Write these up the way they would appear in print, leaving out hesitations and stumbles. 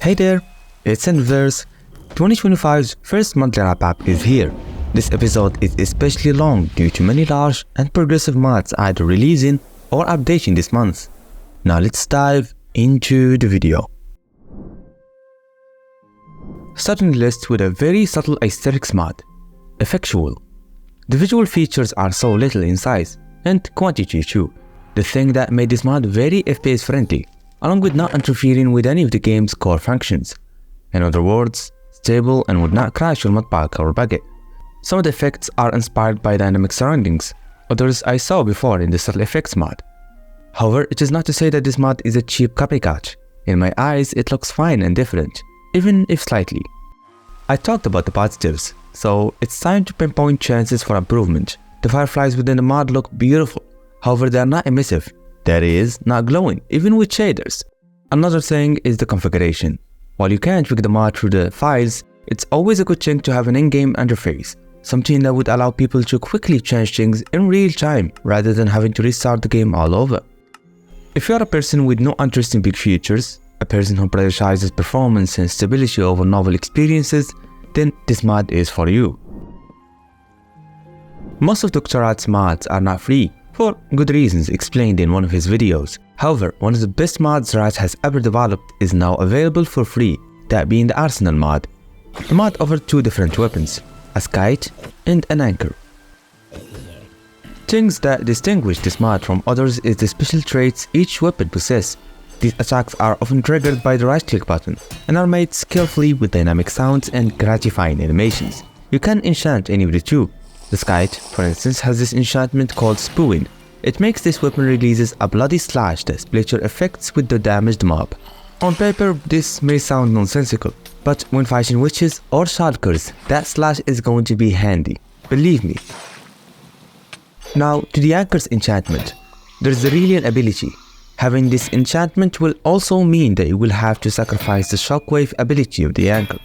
Hey there, it's Enderverse. 2025's first monthly wrap-up is here. This episode is especially long due to many large and progressive mods either releasing or updating this month. Now let's dive into the video. Starting the list with a very subtle aesthetics mod, Effectual. The visual features are so little in size and quantity too, the thing that made this mod very FPS friendly, along with not interfering with any of the game's core functions. In other words, stable and would not crash your mod pack or bug it. Some of the effects are inspired by dynamic surroundings, others I saw before in the subtle effects mod. However, it is not to say that this mod is a cheap copycat. In my eyes, it looks fine and different, even if slightly. I talked about the positives, so it's time to pinpoint chances for improvement. The fireflies within the mod look beautiful, however they are not emissive, that is, not glowing, even with shaders. Another thing is the configuration. While you can't pick the mod through the files, it's always a good thing to have an in-game interface, something that would allow people to quickly change things in real time rather than having to restart the game all over. If you are a person with no interest in big features, a person who prioritizes performance and stability over novel experiences, then this mod is for you. Most of Dr. Rat's mods are not free, for good reasons explained in one of his videos. However, one of the best mods Rat has ever developed is now available for free, that being the Arsenal mod. The mod offers two different weapons, a kite and an anchor. Things that distinguish this mod from others is the special traits each weapon possesses. These attacks are often triggered by the right-click button and are made skillfully with dynamic sounds and gratifying animations. You can enchant any of the two. The kite, for instance, has this enchantment called Spewing. It makes this weapon releases a bloody slash that splits your effects with the damaged mob. On paper, this may sound nonsensical, but when fighting witches or shulkers, that slash is going to be handy, believe me. Now, to the anchor's enchantment, there's really an ability. Having this enchantment will also mean that you will have to sacrifice the shockwave ability of the anchor.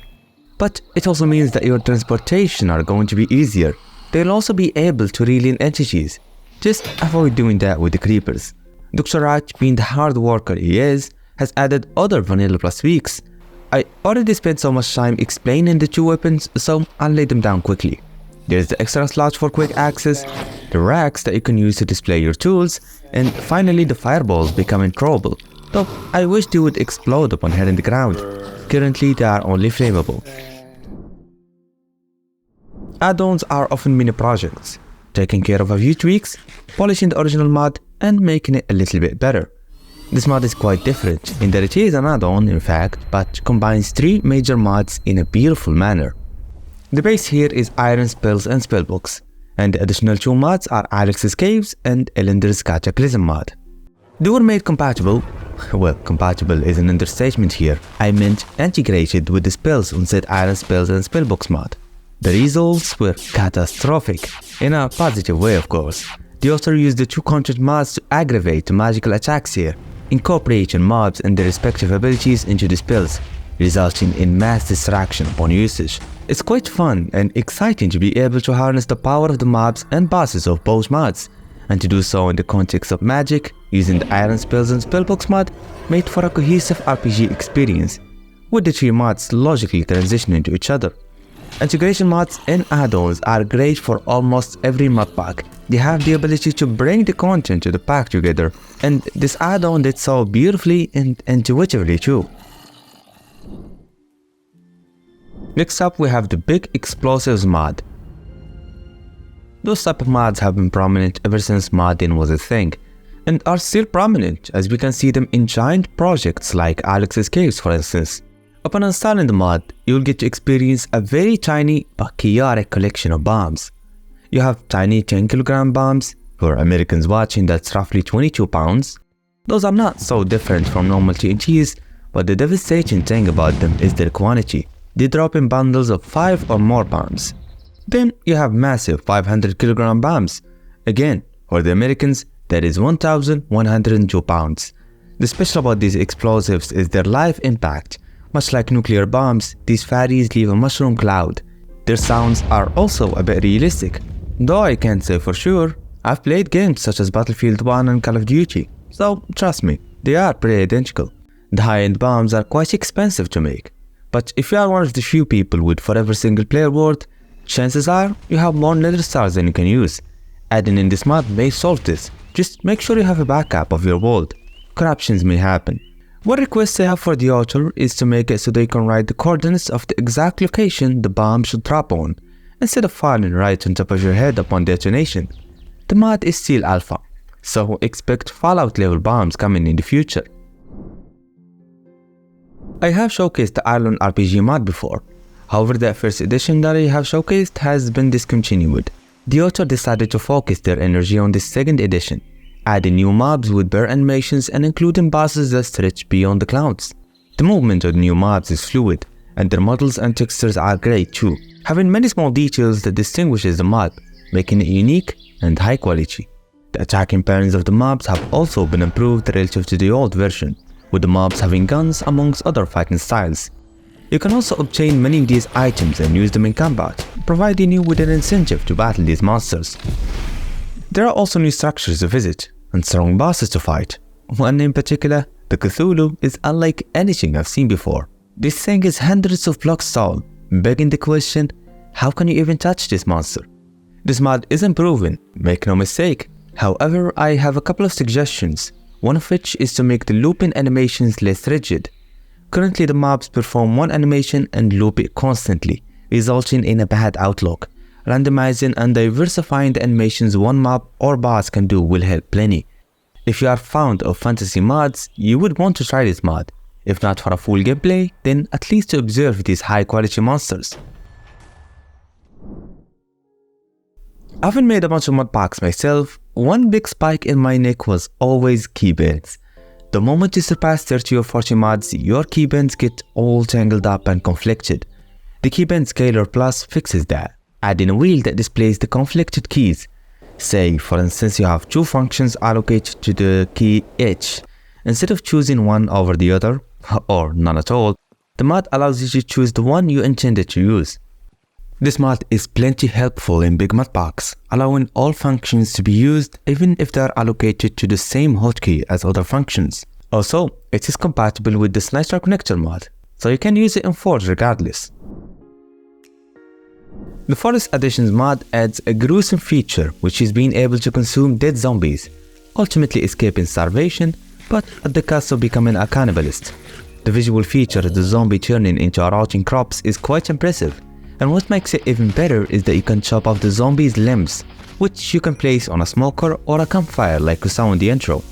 But it also means that your transportation are going to be easier. They'll also be able to reel in entities. Just avoid doing that with the creepers. Dr. Rat, being the hard worker he is, has added other VanillaPLUS tweaks. I already spent so much time explaining the two weapons, so I'll lay them down quickly. There's the extra slots for quick access, the racks that you can use to display your tools, and finally the fireballs becoming throwable, though I wish they would explode upon hitting the ground. Currently they are only flammable. Add-ons are often mini projects, taking care of a few tweaks, polishing the original mod, and making it a little bit better. This mod is quite different in that it is an add-on in fact, but combines three major mods in a beautiful manner. The base here is Iron Spells and Spellbooks, and the additional two mods are Alex's Caves and Elender's Cataclysm mod. They were made compatible, well, compatible is an understatement here, I meant integrated with the spells on said Iron Spells and Spellbooks mod. The results were catastrophic, in a positive way of course. The author used the two content mods to aggravate the magical attacks here, incorporating mobs and their respective abilities into the spells, resulting in mass distraction upon usage. It's quite fun and exciting to be able to harness the power of the mobs and bosses of both mods, and to do so in the context of magic, using the Iron Spells and Spellbooks mod made for a cohesive RPG experience, with the three mods logically transitioning to each other. Integration mods and add-ons are great for almost every mod pack. They have the ability to bring the content to the pack together, and this add-on did so beautifully and intuitively too. Next up we have the Big Explosives mod. Those type of mods have been prominent ever since modding was a thing, and are still prominent as we can see them in giant projects like Alex's Caves for instance. Upon installing the mod, you will get to experience a very tiny but chaotic collection of bombs. You have tiny 10kg bombs, for Americans watching that's roughly 22 pounds. Those are not so different from normal TNTs, but the devastating thing about them is their quantity. They drop in bundles of 5 or more bombs. Then you have massive 500kg bombs. Again, for the Americans, that is 1,102 pounds. The special about these explosives is their live impact. Much like nuclear bombs, these fatties leave a mushroom cloud. Their sounds are also a bit realistic, though I can't say for sure. I've played games such as Battlefield 1 and Call of Duty, so trust me, they are pretty identical. The high-end bombs are quite expensive to make, but if you are one of the few people with forever single player world, chances are you have more nether stars than you can use. Adding in this mod may solve this. Just make sure you have a backup of your world. Corruptions may happen. One request I have for the author is to make it so they can write the coordinates of the exact location the bomb should drop on, instead of falling right on top of your head upon detonation. The mod is still alpha, so expect Fallout level bombs coming in the future. I have showcased the Aerlune RPG mod before, however the first edition that I have showcased has been discontinued. The author decided to focus their energy on this second edition, adding new mobs with better animations and including bosses that stretch beyond the clouds. The movement of the new mobs is fluid, and their models and textures are great too, having many small details that distinguishes the mob, making it unique and high quality. The attacking patterns of the mobs have also been improved relative to the old version, with the mobs having guns amongst other fighting styles. You can also obtain many of these items and use them in combat, providing you with an incentive to battle these monsters. There are also new structures to visit and strong bosses to fight. One in particular, the Cthulhu, is unlike anything I've seen before. This thing is hundreds of blocks tall, begging the question, how can you even touch this monster? This mod isn't proven, make no mistake. However, I have a couple of suggestions, one of which is to make the looping animations less rigid. Currently the mobs perform one animation and loop it constantly, resulting in a bad outlook. Randomizing and diversifying the animations one mob or boss can do will help plenty. If you are fond of fantasy mods, you would want to try this mod. If not for a full gameplay, then at least to observe these high quality monsters. Having made a bunch of mod packs myself, one big spike in my neck was always keybinds. The moment you surpass 30 or 40 mods, your keybinds get all tangled up and conflicted. The KeybindsGalore Plus fixes that, adding a wheel that displays the conflicted keys. Say, for instance, you have two functions allocated to the key H. Instead of choosing one over the other, or none at all, the mod allows you to choose the one you intended to use. This mod is plenty helpful in big mod packs, allowing all functions to be used even if they are allocated to the same hotkey as other functions. Also, it is compatible with the Sniper Connector mod, so you can use it in Forge regardless. The Forest Additions mod adds a gruesome feature which is being able to consume dead zombies, ultimately escaping starvation, but at the cost of becoming a cannibalist. The visual feature of the zombie turning into a rotting corpse is quite impressive, and what makes it even better is that you can chop off the zombie's limbs, which you can place on a smoker or a campfire like we saw in the intro.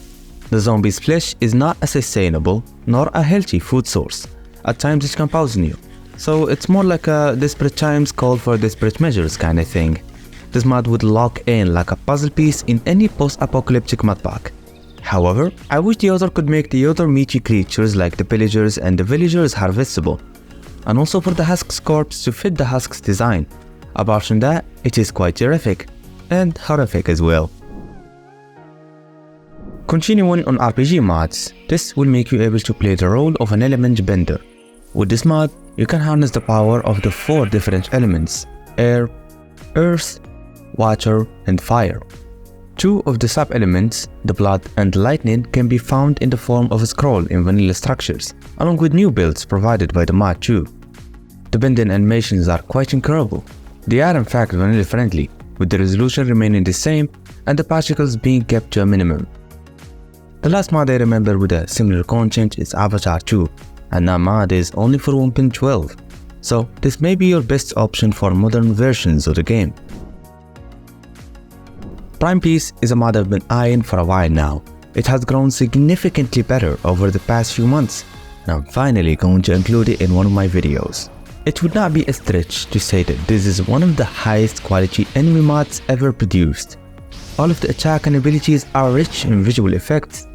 The zombie's flesh is not a sustainable nor a healthy food source. At times it can poison you, so it's more like a desperate times call for desperate measures kind of thing. This mod would lock in like a puzzle piece in any post-apocalyptic mod pack. However, I wish the author could make the other meaty creatures like the pillagers and the villagers harvestable, and also for the Husk's corpse to fit the Husk's design. Apart from that, it is quite terrific, and horrific as well. Continuing on RPG mods, this will make you able to play the role of an element bender. With this mod, you can harness the power of the 4 different elements: air, earth, water, and fire. 2 of the sub-elements, the blood and lightning, can be found in the form of a scroll in vanilla structures, along with new builds provided by the mod too. The bending animations are quite incredible. They are in fact vanilla friendly, with the resolution remaining the same and the particles being kept to a minimum. The last mod I remember with a similar content is Avatar 2, and that mod is only for 1.12, so this may be your best option for modern versions of the game. Prime Piece is a mod I've been eyeing for a while now. It has grown significantly better over the past few months, and I'm finally going to include it in one of my videos. It would not be a stretch to say that this is one of the highest quality enemy mods ever produced. All of the attack and abilities are rich in visual effects,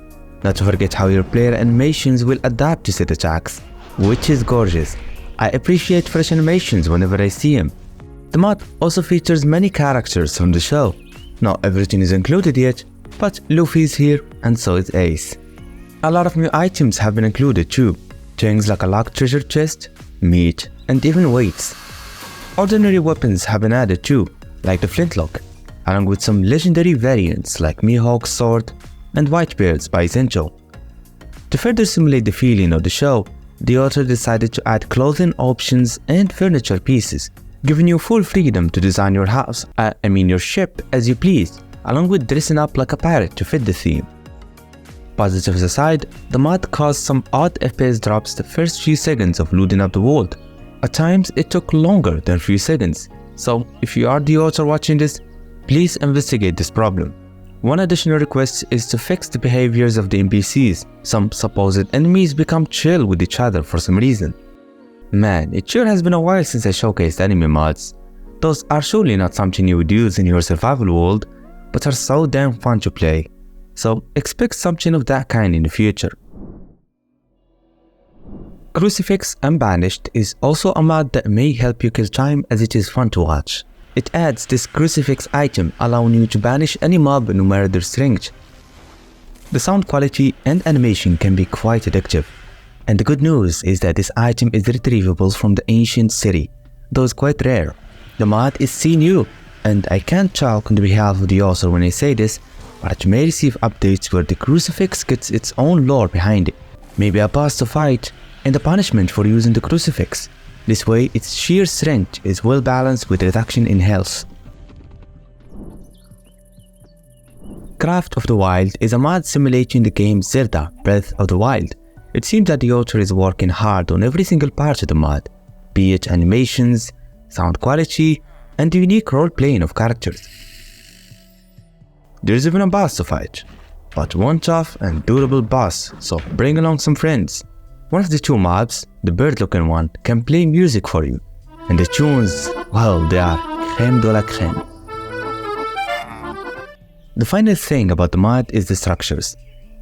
not to forget how your player animations will adapt to set attacks, which is gorgeous. I appreciate fresh animations whenever I see them. The mod also features many characters from the show. Not everything is included yet, but Luffy is here and so is Ace. A lot of new items have been included too, things like a locked treasure chest, meat, and even weights. Ordinary weapons have been added too, like the flintlock, along with some legendary variants like Mihawk's sword and Whitebeard's Bicentennial. To further simulate the feeling of the show, the author decided to add clothing options and furniture pieces, giving you full freedom to design your house, your ship, as you please, along with dressing up like a pirate to fit the theme. Positives aside, the mod caused some odd FPS drops the first few seconds of loading up the world. At times, it took longer than few seconds, so if you are the author watching this, please investigate this problem. One additional request is to fix the behaviors of the NPCs. Some supposed enemies become chill with each other for some reason. Man, it sure has been a while since I showcased anime mods. Those are surely not something you would use in your survival world, but are so damn fun to play. So expect something of that kind in the future. Crucifix Unbanished is also a mod that may help you kill time, as it is fun to watch. It adds this crucifix item, allowing you to banish any mob no matter their strength. The sound quality and animation can be quite addictive, and the good news is that this item is retrievable from the ancient city, though it's quite rare. The mod is CNU, and I can't talk on behalf of the author when I say this, but you may receive updates where the crucifix gets its own lore behind it, maybe a boss to fight, and a punishment for using the crucifix. This way, its sheer strength is well balanced with reduction in health. Craft of the Wild is a mod simulating the game Zelda Breath of the Wild. It seems that the author is working hard on every single part of the mod, be it animations, sound quality, and the unique role-playing of characters. There's even a boss to fight, but one tough and durable boss, so bring along some friends. One of the two mobs, the bird-looking one, can play music for you, and the tunes, well, they are crème de la crème. The final thing about the mod is the structures,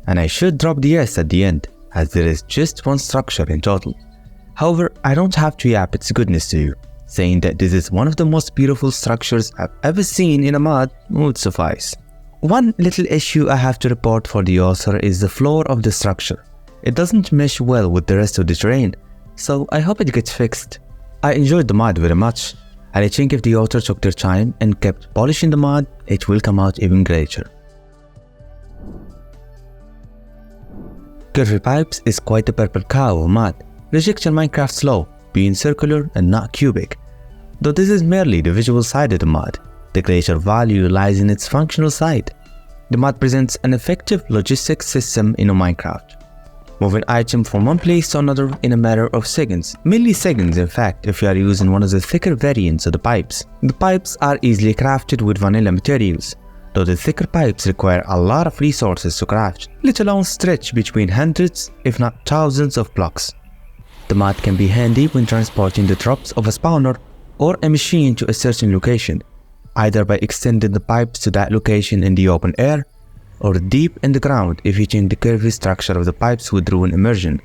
and I should drop the S at the end, as there is just one structure in total. However, I don't have to yap its goodness to you. Saying that this is one of the most beautiful structures I've ever seen in a mod would suffice. One little issue I have to report for the author is the floor of the structure. It doesn't mesh well with the rest of the terrain, so I hope it gets fixed. I enjoyed the mod very much, and I think if the author took their time and kept polishing the mod, it will come out even greater. Curvy Pipes is quite a purple cow of mod. Rejects your Minecraft slow, being circular and not cubic. Though this is merely the visual side of the mod, the greater value lies in its functional side. The mod presents an effective logistics system in Minecraft, moving items from one place to another in a matter of seconds, milliseconds in fact if you are using one of the thicker variants of the pipes. The pipes are easily crafted with vanilla materials, though the thicker pipes require a lot of resources to craft, let alone stretch between hundreds if not thousands of blocks. The mod can be handy when transporting the drops of a spawner or a machine to a certain location, either by extending the pipes to that location in the open air, or deep in the ground if you change the curvy structure of the pipes with ruin immersion.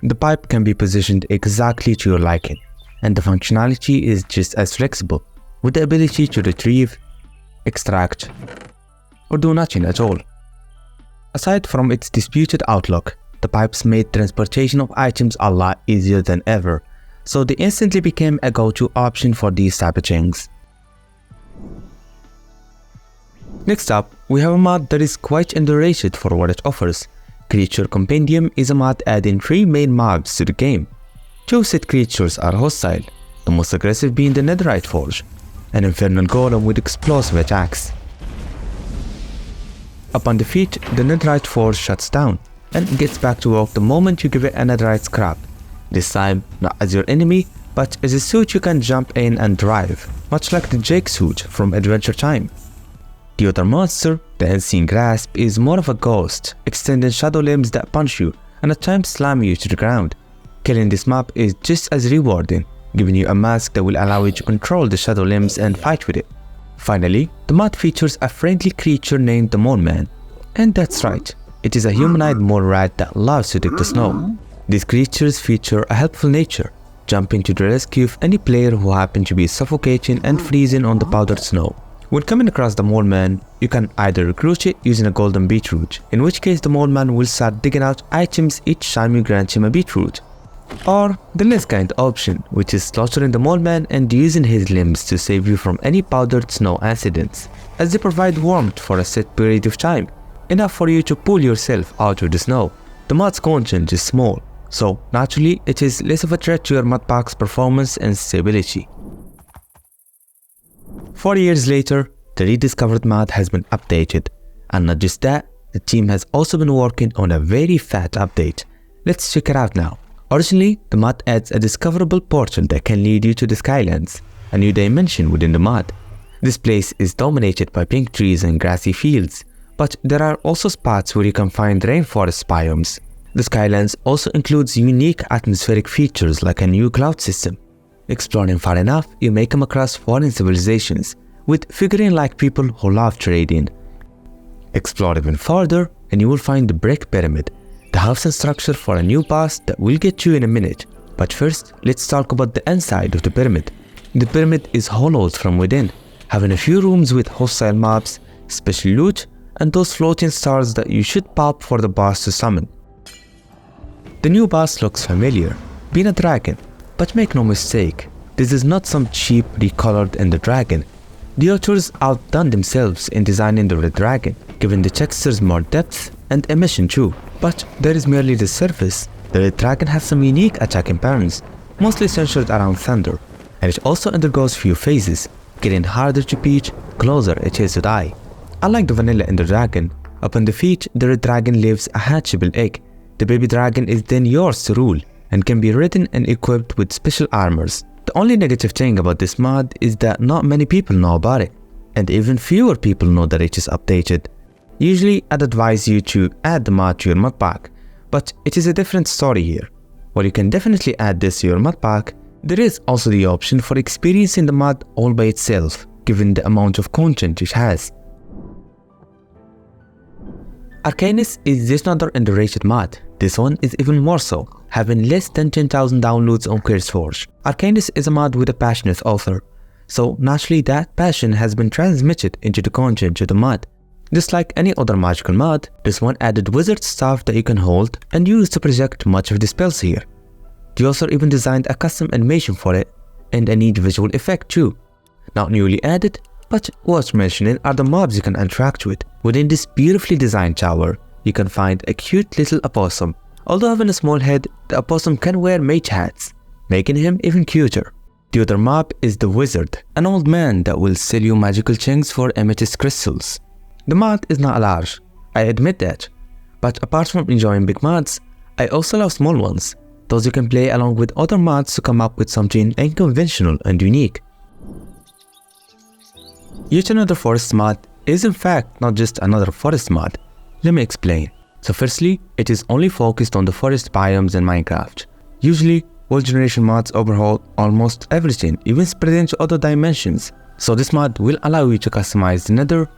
The pipe can be positioned exactly to your liking, and the functionality is just as flexible, with the ability to retrieve, extract, or do nothing at all. Aside from its disputed outlook, the pipes made transportation of items a lot easier than ever, so they instantly became a go-to option for these type of things. Next up, we have a mod that is quite underrated for what it offers. Creature Compendium is a mod adding 3 main mobs to the game. 2 set creatures are hostile, the most aggressive being the Netherite Forge, an infernal golem with explosive attacks. Upon defeat, the Netherite Forge shuts down and gets back to work the moment you give it a Netherite scrap, this time not as your enemy, but as a suit you can jump in and drive, much like the Jake suit from Adventure Time. The other monster, the Unseen Grasp, is more of a ghost, extending shadow limbs that punch you and at times slam you to the ground. Killing this mob is just as rewarding, giving you a mask that will allow you to control the shadow limbs and fight with it. Finally, the mod features a friendly creature named the Mole Man. And that's right, it is a humanoid mole rat that loves to dig the snow. These creatures feature a helpful nature, jumping to the rescue of any player who happen to be suffocating and freezing on the powdered snow. When coming across the Mole Man, you can either recruit it using a golden beetroot, in which case the Mole Man will start digging out items each time you grant him a beetroot. Or the less kind option, which is slaughtering the Mole Man and using his limbs to save you from any powdered snow accidents, as they provide warmth for a set period of time, enough for you to pull yourself out of the snow. The mod's content is small, so naturally it is less of a threat to your mod pack's performance and stability. 4 years later, the Rediscovered mod has been updated, and not just that, the team has also been working on a very fat update. Let's check it out now. Originally, the mod adds a discoverable portal that can lead you to the Skylands, a new dimension within the mod. This place is dominated by pink trees and grassy fields, but there are also spots where you can find rainforest biomes. The Skylands also includes unique atmospheric features like a new cloud system. Exploring far enough, you may come across foreign civilizations with figurine-like people who love trading. Explore even further and you will find the Brick Pyramid, the house and structure for a new boss that we'll get to in a minute. But first, let's talk about the inside of the pyramid. The pyramid is hollowed from within, having a few rooms with hostile mobs, special loot, and those floating stars that you should pop for the boss to summon. The new boss looks familiar, being a dragon, but make no mistake, this is not some cheap recolored Ender Dragon. The authors outdone themselves in designing the Red Dragon, giving the textures more depth and emission too. But there is merely the surface. The Red Dragon has some unique attacking patterns, mostly centered around thunder, and it also undergoes few phases, getting harder to beat closer it is to die. Unlike the vanilla Ender Dragon, upon defeat, the Red Dragon leaves a hatchable egg. The baby dragon is then yours to rule, and can be ridden and equipped with special armors. The only negative thing about this mod is that not many people know about it, and even fewer people know that it is updated. Usually I'd advise you to add the mod to your mod pack, but it is a different story here. While you can definitely add this to your mod pack, there is also the option for experiencing the mod all by itself, given the amount of content it has. Arcanus is just another underrated mod. This one is even more so, having less than 10,000 downloads on NeoForge. Arcanus is a mod with a passionate author, so naturally that passion has been transmitted into the content of the mod. Just like any other magical mod, this one added wizard staff that you can hold and use to project much of the spells here. The author even designed a custom animation for it, and a neat visual effect too. Not newly added, but worth mentioning are the mobs you can interact with. Within this beautifully designed tower, you can find a cute little opossum. Although having a small head, the opossum can wear mage hats, making him even cuter. The other mob is the wizard, an old man that will sell you magical things for amethyst crystals. The mod is not large, I admit that, but apart from enjoying big mods, I also love small ones, those you can play along with other mods to come up with something unconventional and unique. Yet another forest mod is in fact not just another forest mod. Let me explain. So firstly, it is only focused on the forest biomes in Minecraft. Usually, old generation mods overhaul almost everything, even spread into other dimensions. So this mod will allow you to customize the Nether,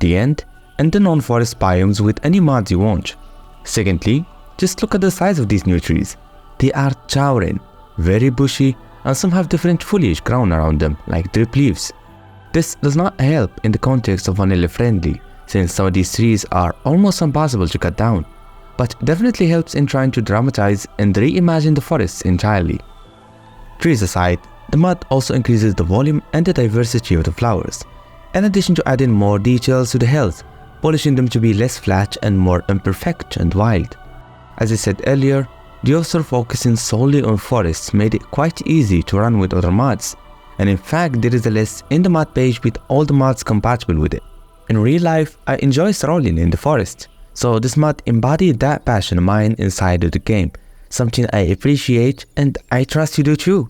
the End, and the non-forest biomes with any mods you want. Secondly, just look at the size of these new trees. They are towering, very bushy, and some have different foliage grown around them, like drip leaves. This does not help in the context of vanilla friendly, since some of these trees are almost impossible to cut down, but definitely helps in trying to dramatize and reimagine the forests entirely. Trees aside, the mod also increases the volume and the diversity of the flowers, in addition to adding more details to the hills, polishing them to be less flat and more imperfect and wild. As I said earlier, the author focusing solely on forests made it quite easy to run with other mods, and in fact there is a list in the mod page with all the mods compatible with it. In real life, I enjoy strolling in the forest, so this mod embodied that passion of mine inside of the game, something I appreciate and I trust you do too.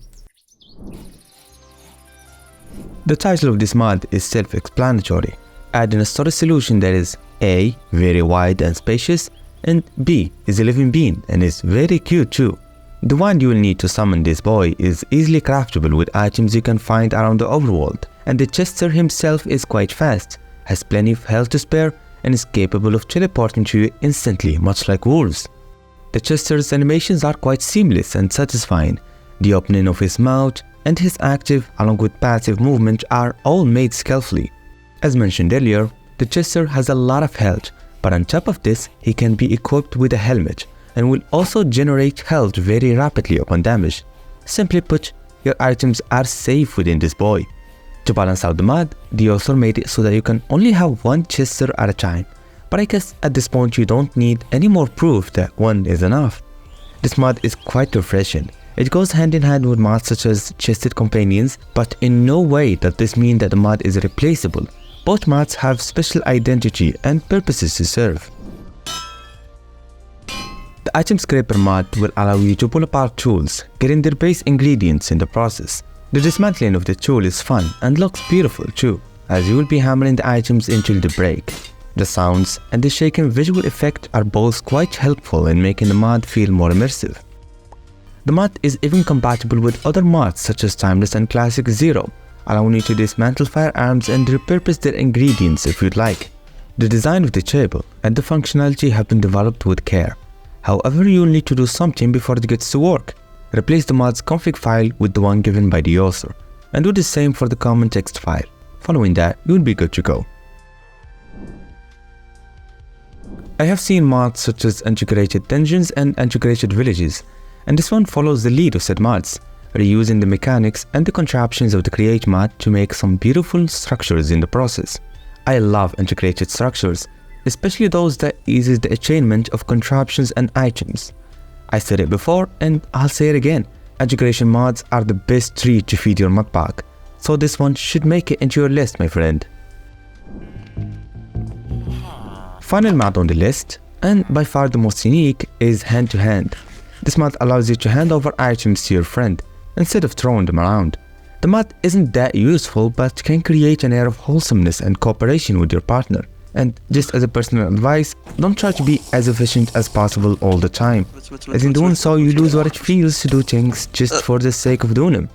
The title of this mod is self-explanatory, adding a storage solution that is A. very wide and spacious, and B. is a living being and is very cute too. The wand you will need to summon this boy is easily craftable with items you can find around the overworld, and the Chester himself is quite fast, has plenty of health to spare, and is capable of teleporting to you instantly, much like wolves. The Chester's animations are quite seamless and satisfying. The opening of his mouth and his active along with passive movement are all made skillfully. As mentioned earlier, the Chester has a lot of health, but on top of this, he can be equipped with a helmet and will also generate health very rapidly upon damage. Simply put, your items are safe within this boy. To balance out the mod, the author made it so that you can only have one Chester at a time, but I guess at this point you don't need any more proof that one is enough. This mod is quite refreshing. It goes hand in hand with mods such as chested companions, but in no way does this mean that the mod is replaceable. Both mods have special identity and purposes to serve. The Item Scraper mod will allow you to pull apart tools, getting their base ingredients in the process. The dismantling of the tool is fun and looks beautiful too, as you will be hammering the items until they break. The sounds and the shaken visual effect are both quite helpful in making the mod feel more immersive. The mod is even compatible with other mods such as Timeless and Classic Zero, allowing you to dismantle firearms and repurpose their ingredients if you'd like. The design of the table and the functionality have been developed with care. However, you'll need to do something before it gets to work. Replace the mod's config file with the one given by the author, and do the same for the common text file. Following that, you'll be good to go. I have seen mods such as Integrated Dungeons and Integrated Villages, and this one follows the lead of said mods, reusing the mechanics and the contraptions of the Create mod to make some beautiful structures in the process. I love integrated structures, especially those that eases the attainment of contraptions and items. I said it before and I'll say it again, integration mods are the best treat to feed your mod pack, so this one should make it into your list, my friend. Final mod on the list, and by far the most unique, is HandToHand. This mod allows you to hand over items to your friend, instead of throwing them around. The mod isn't that useful, but can create an air of wholesomeness and cooperation with your partner. And just as a personal advice, don't try to be as efficient as possible all the time, as in doing so you lose what it feels to do things just for the sake of doing them.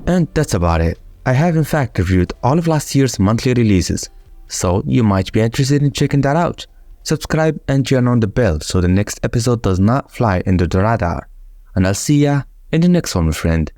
And that's about it. I have in fact reviewed all of last year's monthly releases, so you might be interested in checking that out. Subscribe and turn on the bell so the next episode does not fly under the radar. And I'll see ya in the next one, my friend.